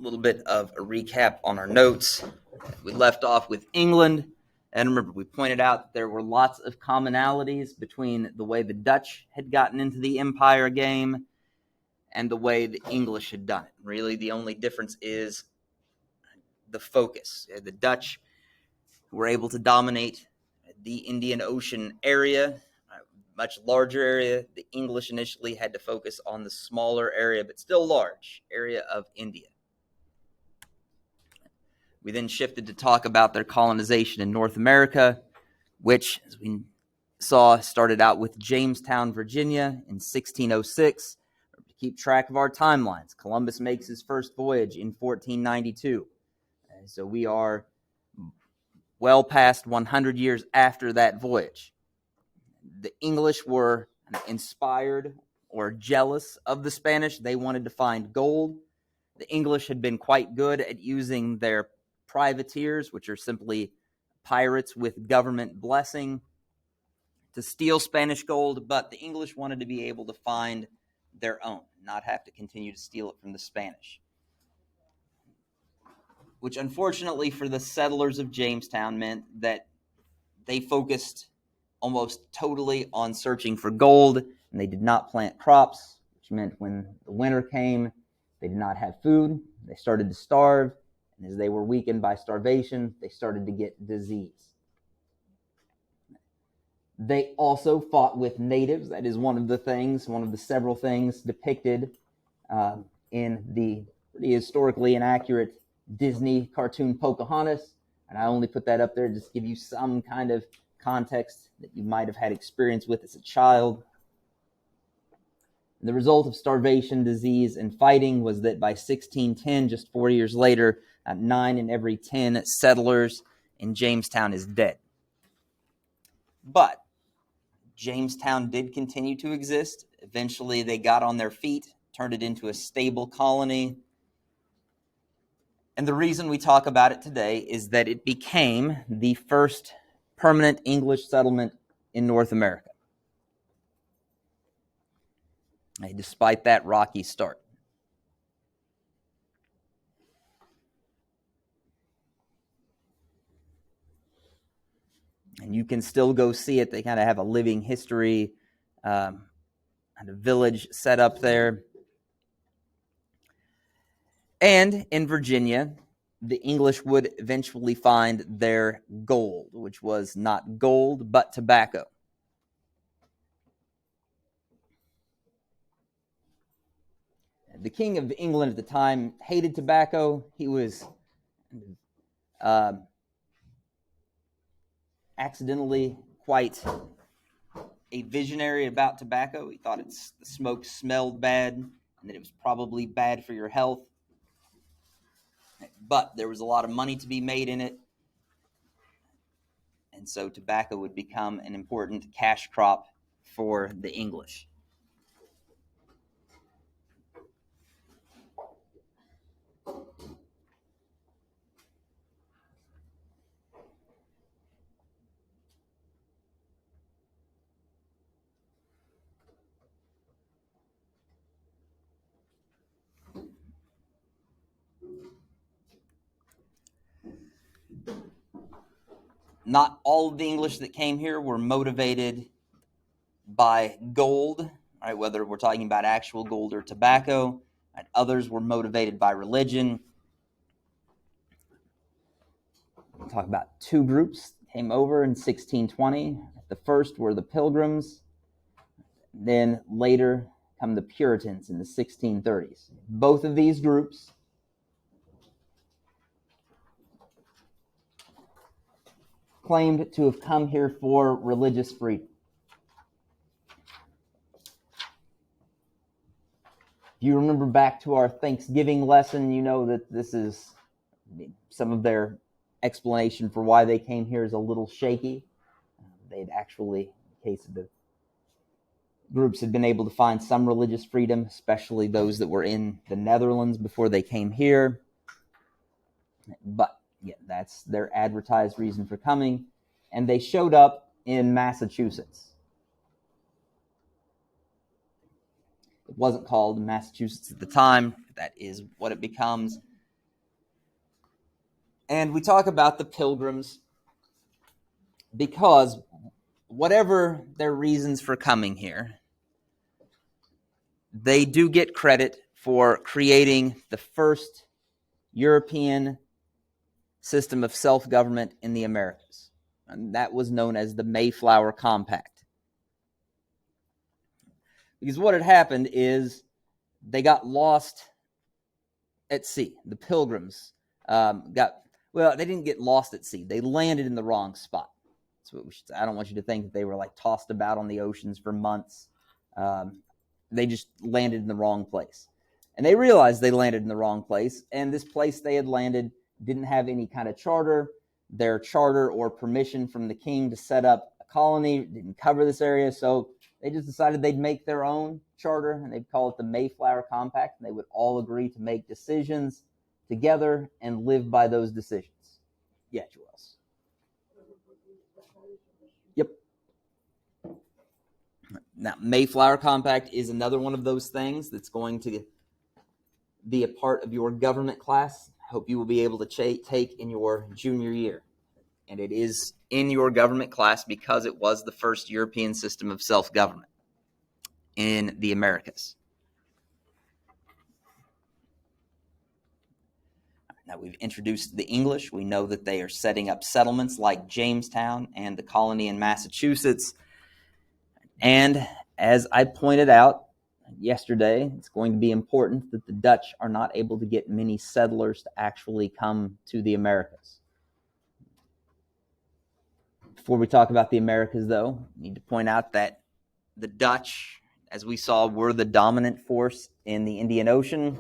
little bit of a recap on our notes. We left off with England, and remember, we pointed out that there were lots of commonalities between the way the Dutch had gotten into the empire game and the way the English had done it. Really, the only difference is the focus. The Dutch were able to dominate the Indian Ocean area, a much larger area. The English initially had to focus on the smaller area, but still large, area of India. We then shifted to talk about their colonization in North America, which, as we saw, started out with Jamestown, Virginia in 1606. To keep track of our timelines, Columbus makes his first voyage in 1492. So we are well past 100 years after that voyage. The English were inspired or jealous of the Spanish. They wanted to find gold. The English had been quite good at using their privateers, which are simply pirates with government blessing, to steal Spanish gold, but the English wanted to be able to find their own, not have to continue to steal it from the Spanish. Which unfortunately for the settlers of Jamestown meant that they focused almost totally on searching for gold, and they did not plant crops, which meant when the winter came, they did not have food. They started to starve, and as they were weakened by starvation, they started to get disease. They also fought with natives. That is one of the several things depicted in the pretty historically inaccurate Disney cartoon Pocahontas. And I only put that up there just to give you some kind of context that you might have had experience with as a child. The result of starvation, disease, and fighting was that by 1610, just 4 years later, 9 in every 10 settlers in Jamestown is dead. But Jamestown did continue to exist. Eventually, they got on their feet, turned it into a stable colony. And the reason we talk about it today is that it became the first permanent English settlement in North America, despite that rocky start. And you can still go see it. They kind of have a living history and a village set up there. And in Virginia, the English would eventually find their gold, which was not gold, but tobacco. The King of England at the time hated tobacco. He was accidentally quite a visionary about tobacco. He thought the smoke smelled bad and that it was probably bad for your health. But there was a lot of money to be made in it. And so tobacco would become an important cash crop for the English. Not all of the English that came here were motivated by gold, right? Whether we're talking about actual gold or tobacco. And others were motivated by religion. We'll talk about two groups that came over in 1620. The first were the Pilgrims. Then later come the Puritans in the 1630s. Both of these groups claimed to have come here for religious freedom. If you remember back to our Thanksgiving lesson, you know that this is some of their explanation for why they came here is a little shaky. They'd actually, in case of the groups, had been able to find some religious freedom, especially those that were in the Netherlands before they came here. But yeah, that's their advertised reason for coming. And they showed up in Massachusetts. It wasn't called Massachusetts at the time. That is what it becomes. And we talk about the Pilgrims because whatever their reasons for coming here, they do get credit for creating the first European system of self-government in the Americas. And that was known as the Mayflower Compact. Because what had happened is they got lost at sea. The Pilgrims they didn't get lost at sea. They landed in the wrong spot. That's what we should say. I don't want you to think that they were like tossed about on the oceans for months. They just landed in the wrong place. And they realized they landed in the wrong place, and this place they had landed didn't have any kind of charter. Their charter or permission from the king to set up a colony didn't cover this area, so they just decided they'd make their own charter, and they'd call it the Mayflower Compact, and they would all agree to make decisions together and live by those decisions. Yeah, Joels. Yep. Now, Mayflower Compact is another one of those things that's going to be a part of your government class. Hope you will be able to take in your junior year. And it is in your government class because it was the first European system of self-government in the Americas. Now we've introduced the English. We know that they are setting up settlements like Jamestown and the colony in Massachusetts. And as I pointed out yesterday, it's going to be important that the Dutch are not able to get many settlers to actually come to the Americas. Before we talk about the Americas, though, I need to point out that the Dutch, as we saw, were the dominant force in the Indian Ocean,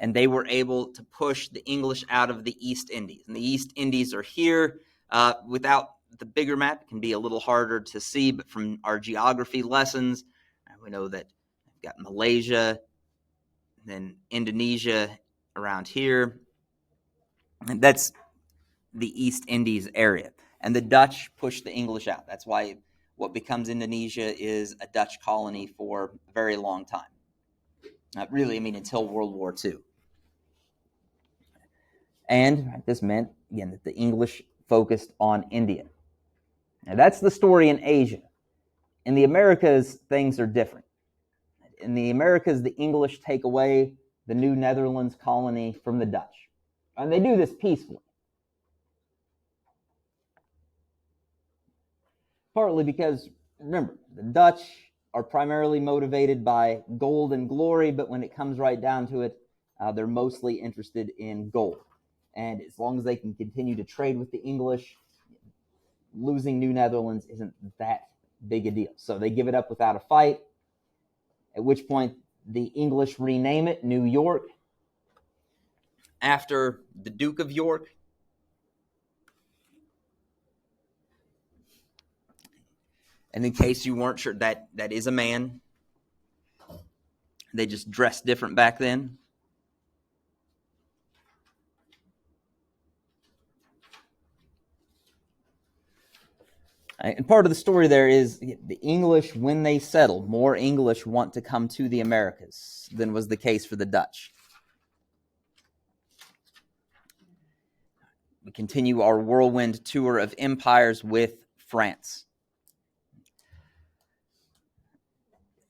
and they were able to push the English out of the East Indies. And the East Indies are here. Without the bigger map, it can be a little harder to see, but from our geography lessons, we know that we've got Malaysia, then Indonesia around here, and that's the East Indies area. And the Dutch pushed the English out. That's why what becomes Indonesia is a Dutch colony for a very long time. Until World War II. And this meant, again, that the English focused on India. Now, that's the story in Asia. In the Americas, things are different. In the Americas, the English take away the New Netherlands colony from the Dutch. And they do this peacefully. Partly because, remember, the Dutch are primarily motivated by gold and glory, but when it comes right down to it, they're mostly interested in gold. And as long as they can continue to trade with the English, losing New Netherlands isn't that big a deal. So they give it up without a fight, at which point the English rename it New York after the Duke of York. And in case you weren't sure, that is a man. They just dressed different back then. And part of the story there is the English, when they settle, more English want to come to the Americas than was the case for the Dutch. We continue our whirlwind tour of empires with France.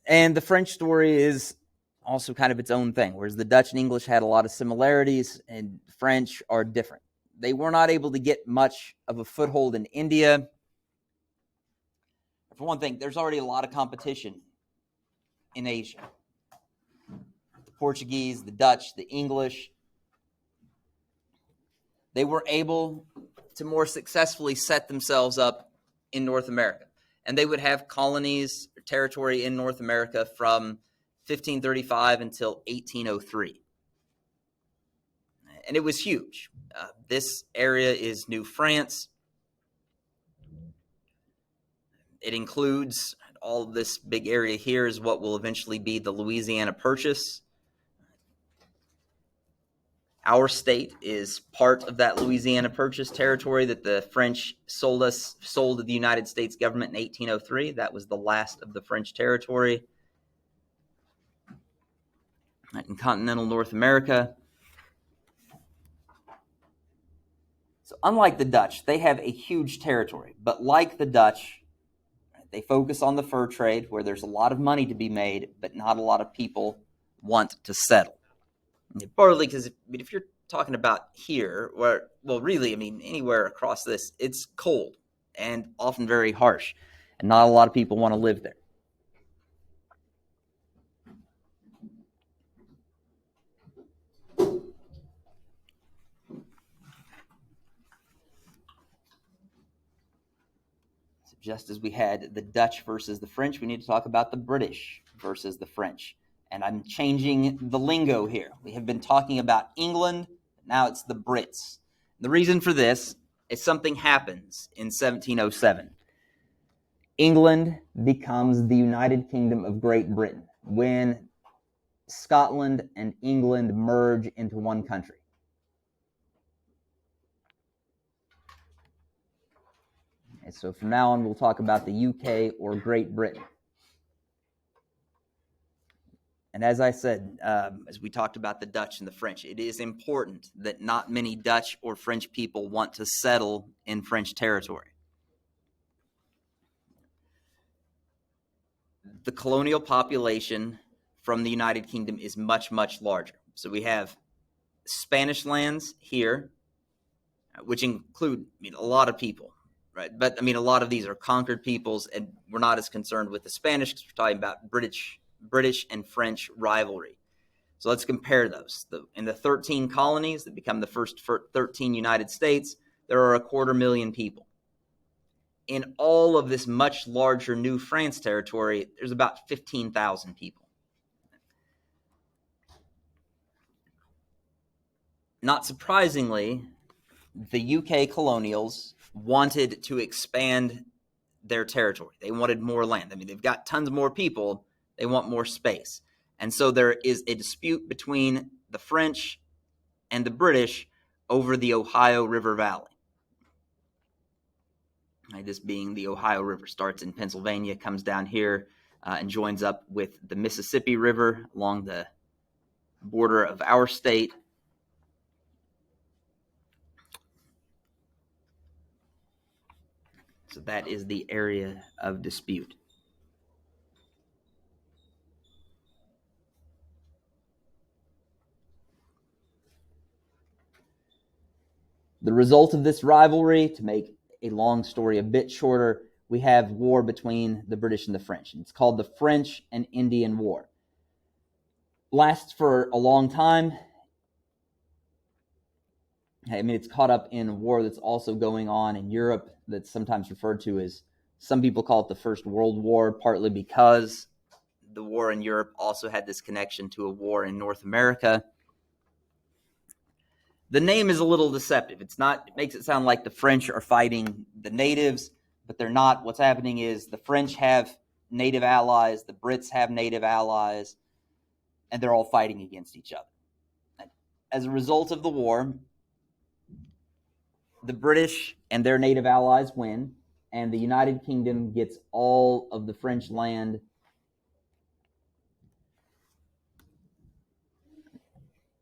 And the French story is also kind of its own thing, whereas the Dutch and English had a lot of similarities, and the French are different. They were not able to get much of a foothold in India. For one thing, there's already a lot of competition in Asia. The Portuguese, the Dutch, the English, they were able to more successfully set themselves up in North America. And they would have colonies or territory in North America from 1535 until 1803. And it was huge. This area is New France. It includes all of this big area here is what will eventually be the Louisiana Purchase. Our state is part of that Louisiana Purchase territory that the French sold to the United States government in 1803. That was the last of the French territory. In continental North America, So unlike the Dutch, they have a huge territory, but like the Dutch, they focus on the fur trade where there's a lot of money to be made, but not a lot of people want to settle. Partly because if you're talking about here, where, well, really, I mean, anywhere across this, it's cold and often very harsh, and not a lot of people want to live there. So just as we had the Dutch versus the French, we need to talk about the British versus the French. And I'm changing the lingo here. We have been talking about England, now it's the Brits. The reason for this is something happens in 1707. England becomes the United Kingdom of Great Britain when Scotland and England merge into one country. And so from now on, we'll talk about the UK or Great Britain. And as I said, as we talked about the Dutch and the French, it is important that not many Dutch or French people want to settle in French territory. The colonial population from the United Kingdom is much, much larger. So we have Spanish lands here, which include a lot of people, right? But a lot of these are conquered peoples, and we're not as concerned with the Spanish because we're talking about British and French rivalry. So let's compare those. In the 13 colonies that become the first 13 United States, there are 250,000 people. In all of this much larger New France territory, there's about 15,000 people. Not surprisingly, the UK colonials wanted to expand their territory. They wanted more land. They've got tons more people. They want more space. And so there is a dispute between the French and the British over the Ohio River Valley. This being the Ohio River, starts in Pennsylvania, comes down here, and joins up with the Mississippi River along the border of our state. So that is the area of dispute. The result of this rivalry, to make a long story a bit shorter, we have war between the British and the French. It's called the French and Indian War. Lasts for a long time. It's caught up in a war that's also going on in Europe that's sometimes referred to as, some people call it the First World War, partly because the war in Europe also had this connection to a war in North America. The name is a little deceptive. It makes it sound like the French are fighting the natives, but they're not. What's happening is the French have native allies, the Brits have native allies, and they're all fighting against each other. As a result of the war, the British and their native allies win, and the United Kingdom gets all of the French land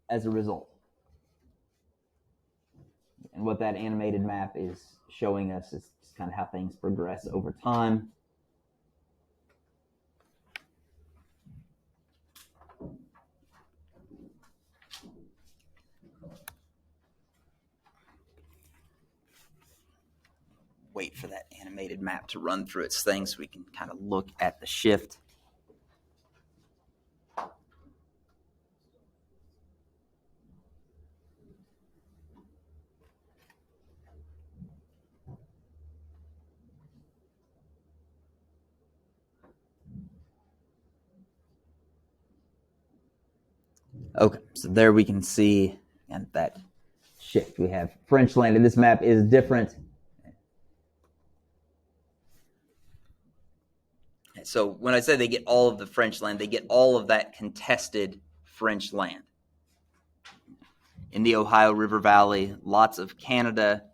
as a result. And what that animated map is showing us is just kind of how things progress over time. Wait for that animated map to run through its thing so we can kind of look at the shift. Okay, so there we can see and that shift. We have French land, and this map is different. So when I say they get all of the French land, they get all of that contested French land. In the Ohio River Valley, lots of Canada.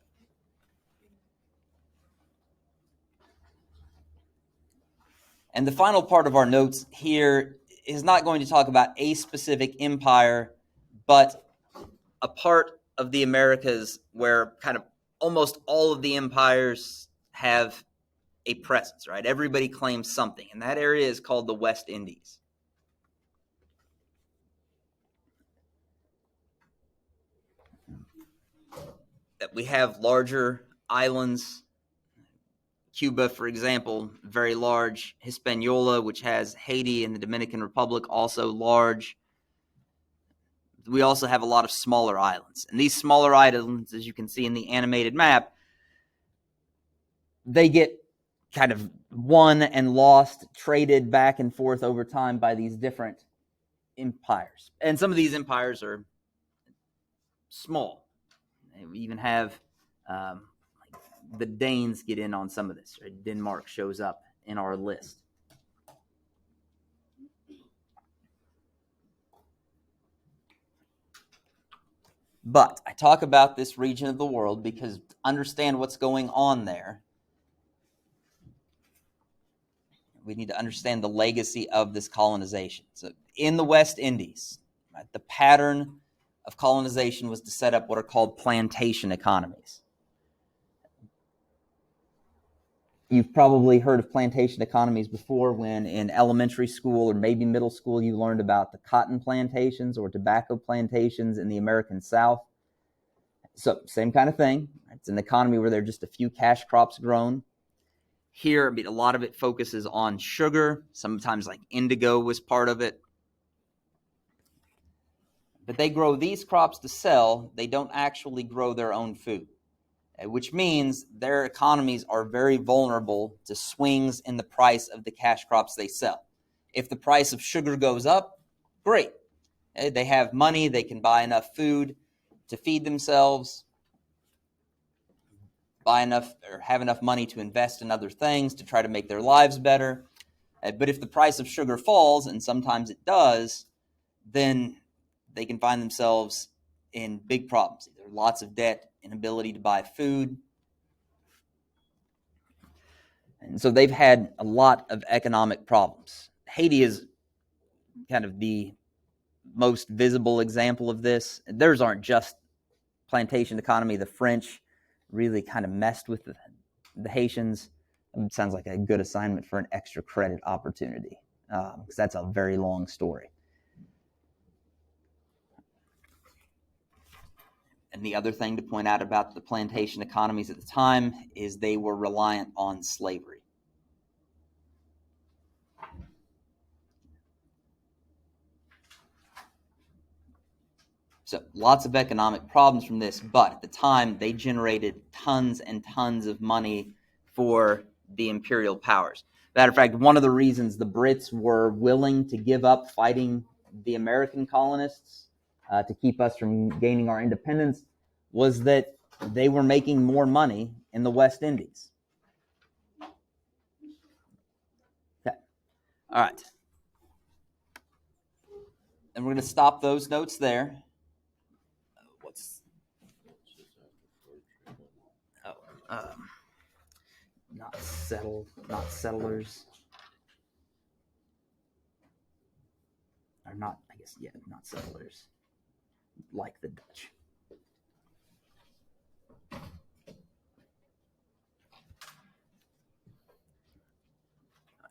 And the final part of our notes here is not going to talk about a specific empire, but a part of the Americas where kind of almost all of the empires have a presence, right? Everybody claims something, and that area is called the West Indies. We have larger islands. Cuba, for example, very large. Hispaniola, which has Haiti and the Dominican Republic, also large. We also have a lot of smaller islands. And these smaller islands, as you can see in the animated map, they get kind of won and lost, traded back and forth over time by these different empires. And some of these empires are small. We even have the Danes get in on some of this. Right? Denmark shows up in our list. But I talk about this region of the world because to understand what's going on there, we need to understand the legacy of this colonization. So in the West Indies, right, the pattern of colonization was to set up what are called plantation economies. You've probably heard of plantation economies before when in elementary school or maybe middle school you learned about the cotton plantations or tobacco plantations in the American South. So same kind of thing. It's an economy where there are just a few cash crops grown. Here, a lot of it focuses on sugar. Sometimes like indigo was part of it. But they grow these crops to sell. They don't actually grow their own food, which means their economies are very vulnerable to swings in the price of the cash crops they sell. If the price of sugar goes up, great. They have money. They can buy enough food to feed themselves, buy enough or have enough money to invest in other things to try to make their lives better. But if the price of sugar falls, and sometimes it does, then they can find themselves in big problems. Either lots of debt, inability to buy food. And so they've had a lot of economic problems. Haiti is kind of the most visible example of this. Theirs aren't just plantation economy. The French really kind of messed with the Haitians. It sounds like a good assignment for an extra credit opportunity, because that's a very long story. And the other thing to point out about the plantation economies at the time is they were reliant on slavery. So lots of economic problems from this, but at the time they generated tons and tons of money for the imperial powers. Matter of fact, one of the reasons the Brits were willing to give up fighting the American colonists to keep us from gaining our independence was that they were making more money in the West Indies. Okay. All right. And we're going to stop those notes there. Not settlers. Or not, I guess, yeah, not settlers. Like the Dutch.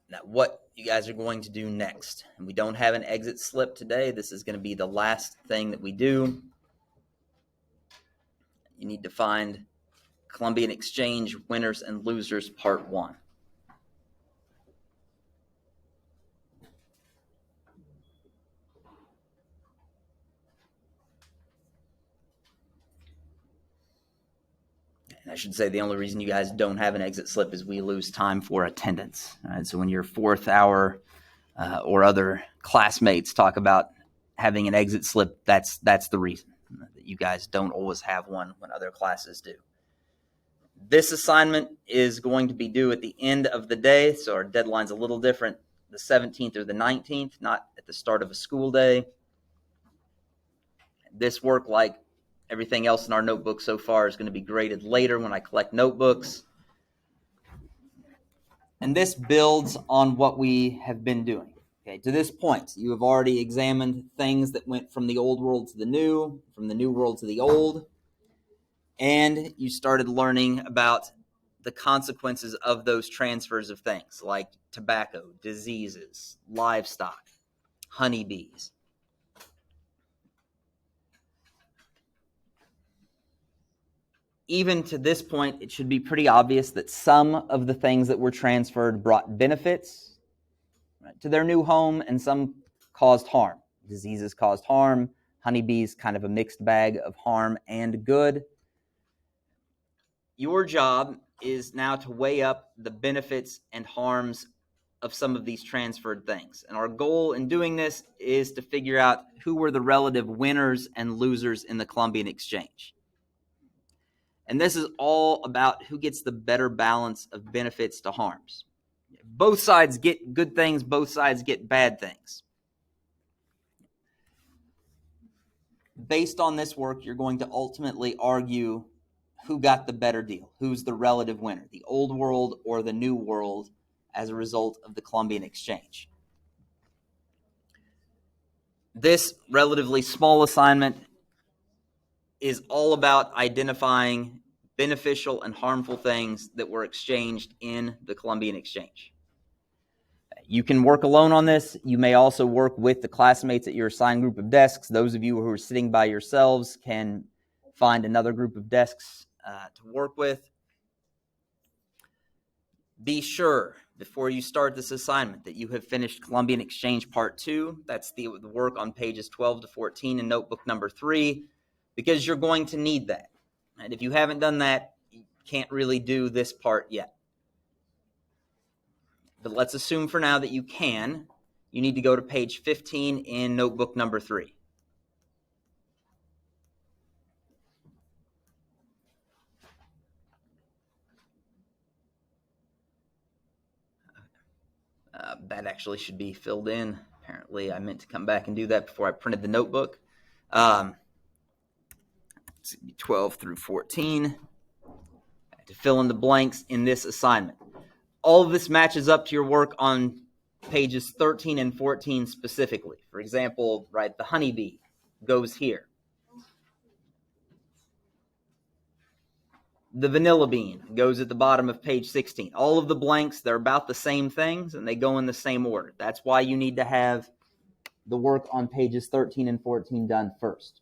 Now, what you guys are going to do next, and we don't have an exit slip today. This is going to be the last thing that we do. You need to find Columbian Exchange Winners and Losers Part 1. And I should say the only reason you guys don't have an exit slip is we lose time for attendance. Right? So when your fourth hour or other classmates talk about having an exit slip, that's the reason that you guys don't always have one when other classes do. This assignment is going to be due at the end of the day, so our deadline's a little different, the 17th or the 19th, not at the start of a school day. This work, like everything else in our notebook so far, is going to be graded later when I collect notebooks. And this builds on what we have been doing. Okay, to this point, you have already examined things that went from the old world to the new, from the new world to the old. And you started learning about the consequences of those transfers of things like tobacco, diseases, livestock, honeybees. Even to this point, it should be pretty obvious that some of the things that were transferred brought benefits to their new home and some caused harm. Diseases caused harm. Honeybees, kind of a mixed bag of harm and good. Your job is now to weigh up the benefits and harms of some of these transferred things. And our goal in doing this is to figure out who were the relative winners and losers in the Columbian Exchange. And this is all about who gets the better balance of benefits to harms. Both sides get good things, both sides get bad things. Based on this work, you're going to ultimately argue who got the better deal, who's the relative winner, the old world or the new world as a result of the Columbian Exchange. This relatively small assignment is all about identifying beneficial and harmful things that were exchanged in the Columbian Exchange. You can work alone on this. You may also work with the classmates at your assigned group of desks. Those of you who are sitting by yourselves can find another group of desks to work with. Be sure, before you start this assignment, that you have finished Columbian Exchange Part 2. That's the work on pages 12 to 14 in notebook number 3, because you're going to need that. And if you haven't done that, you can't really do this part yet. But let's assume for now that you can. You need to go to page 15 in notebook number 3. That actually should be filled in. Apparently, I meant to come back and do that before I printed the notebook. 12 through 14. To fill in the blanks in this assignment. All of this matches up to your work on pages 13 and 14 specifically. For example, right, the honeybee goes here. The vanilla bean goes at the bottom of page 16. All of the blanks, they're about the same things, and they go in the same order. That's why you need to have the work on pages 13 and 14 done first.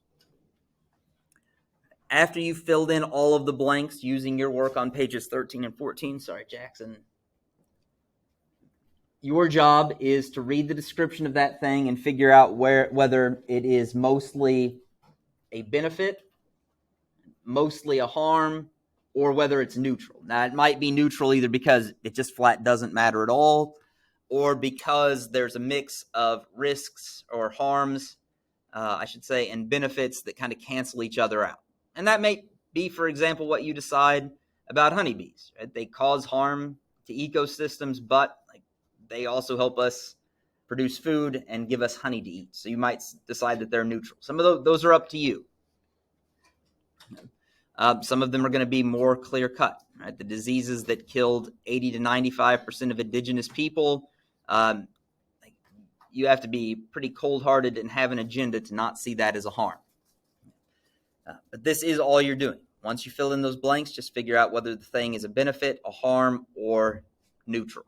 After you've filled in all of the blanks using your work on pages 13 and 14, sorry, Jackson, your job is to read the description of that thing and figure out whether it is mostly a benefit, mostly a harm, or whether it's neutral. Now, it might be neutral either because it just flat doesn't matter at all, or because there's a mix of risks or harms, and benefits that kind of cancel each other out. And that may be, for example, what you decide about honeybees. Right? They cause harm to ecosystems, but they also help us produce food and give us honey to eat. So you might decide that they're neutral. Some of those are up to you. Some of them are going to be more clear-cut. Right? The diseases that killed 80 to 95% of indigenous people, you have to be pretty cold-hearted and have an agenda to not see that as a harm. But this is all you're doing. Once you fill in those blanks, just figure out whether the thing is a benefit, a harm, or neutral.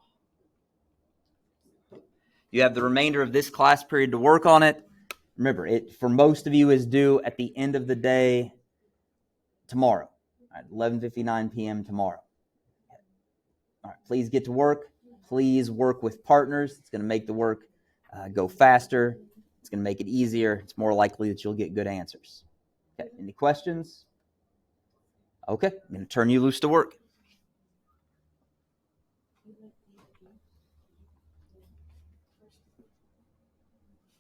You have the remainder of this class period to work on it. Remember, it for most of you is due at the end of the day tomorrow, at 11:59 p.m. tomorrow. All right, please get to work. Please work with partners. It's going to make the work go faster. It's going to make it easier. It's more likely that you'll get good answers. Okay, any questions? Okay, I'm going to turn you loose to work.